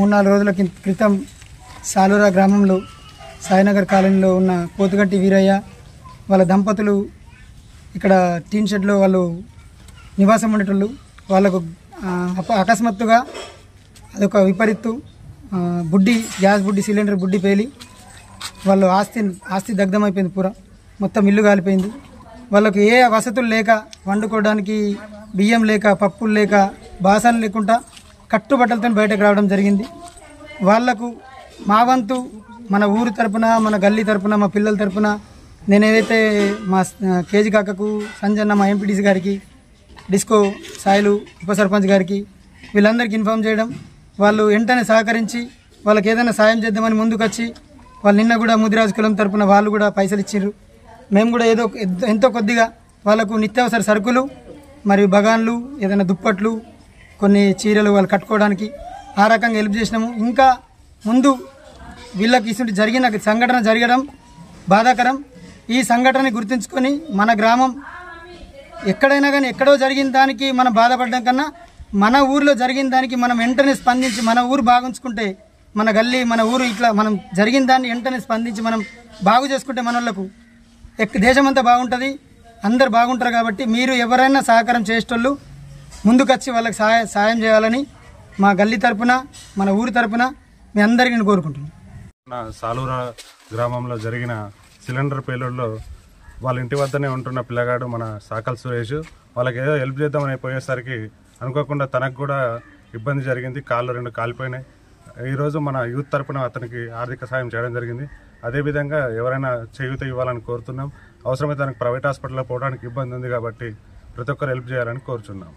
3-4 రోజుల క్రితం సాలూరా గ్రామంలో సాయినగర్ కాలనీలో ఉన్న పోతుగంటి వీరయ్య వాళ్ళ దంపతులు ఇక్కడ టీన్ షెడ్లో వాళ్ళు నివాసం ఉండేటోళ్ళు. వాళ్ళకు అకస్మాత్తుగా అదొక విపరీత్తు గ్యాస్ బుడ్డి సిలిండర్ బుడ్డి పేలి వాళ్ళు ఆస్తి దగ్ధమైపోయింది. పూర మొత్తం ఇల్లు కాలిపోయింది. వాళ్ళకు ఏ వసతులు లేక, వండుకోవడానికి బియ్యం లేక, పప్పులు లేక, బాసనలు లేకుండా కట్టుబట్టలతో బయటకు రావడం జరిగింది. వాళ్లకు మా వంతు మన ఊరు తరపున, మన గల్లీ తరపున, మా పిల్లల తరపున నేను ఏదైతే మా కేజీ కాకకు, సంజన్న, మా ఎంపీటీసీ గారికి, డిస్కో సాయిలు ఉప సర్పంచ్ గారికి వీళ్ళందరికీ ఇన్ఫామ్ చేయడం, వాళ్ళు వెంటనే సహకరించి వాళ్ళకి ఏదైనా సాయం చేద్దామని ముందుకొచ్చి వాళ్ళు నిన్న కూడా ముదిరాజు కులం తరపున వాళ్ళు కూడా పైసలు ఇచ్చారు. మేము కూడా ఎంతో కొద్దిగా వాళ్ళకు నిత్యావసర సరుకులు మరియు బగాన్లు, ఏదైనా దుప్పట్లు, కొన్ని చీరలు వాళ్ళు కట్టుకోవడానికి ఆ రకంగా హెల్ప్ చేసినాము. ఇంకా ముందు వీళ్ళకి ఇటువంటి సంఘటన జరగడం బాధాకరం. ఈ సంఘటనని గుర్తుంచుకొని మన గ్రామం ఎక్కడైనా కానీ ఎక్కడో జరిగిన దానికి మనం బాధపడడం కన్నా మన ఊరిలో జరిగిన దానికి మనం వెంటనే స్పందించి మన ఊరు బాగుంచుకుంటే, మన గల్లీ, మన ఊరు ఇట్లా మనం జరిగిన దాన్ని వెంటనే స్పందించి మనం బాగు చేసుకుంటే మన వాళ్ళకు దేశమంతా బాగుంటుంది, అందరు బాగుంటారు. కాబట్టి మీరు ఎవరైనా సహకారం చేసేటోళ్ళు ముందుకొచ్చి వాళ్ళకి సాయం చేయాలని మా గల్లీ తరపున, మన ఊరి తరపున మీ అందరికీ నేను కోరుకుంటున్నాను. సాలూరా గ్రామంలో జరిగిన సిలిండర్ పేలుడులో వాళ్ళ ఇంటి వద్దనే ఉంటున్న పిల్లగాడు మన సాకల్ సురేష్ వాళ్ళకి ఏదో హెల్ప్ చేద్దామని పోయేసరికి అనుకోకుండా తనకు కూడా ఇబ్బంది జరిగింది. కాళ్ళు 2 కాలిపోయినాయి. ఈరోజు మన యూత్ తరపున అతనికి ఆర్థిక సాయం చేయడం జరిగింది. అదేవిధంగా ఎవరైనా చేయూత ఇవ్వాలని కోరుతున్నాం. అవసరమైతే తనకు ప్రైవేట్ హాస్పిటల్లో పోవడానికి ఇబ్బంది ఉంది కాబట్టి ప్రతి ఒక్కరు హెల్ప్ చేయాలని కోరుచున్నాం.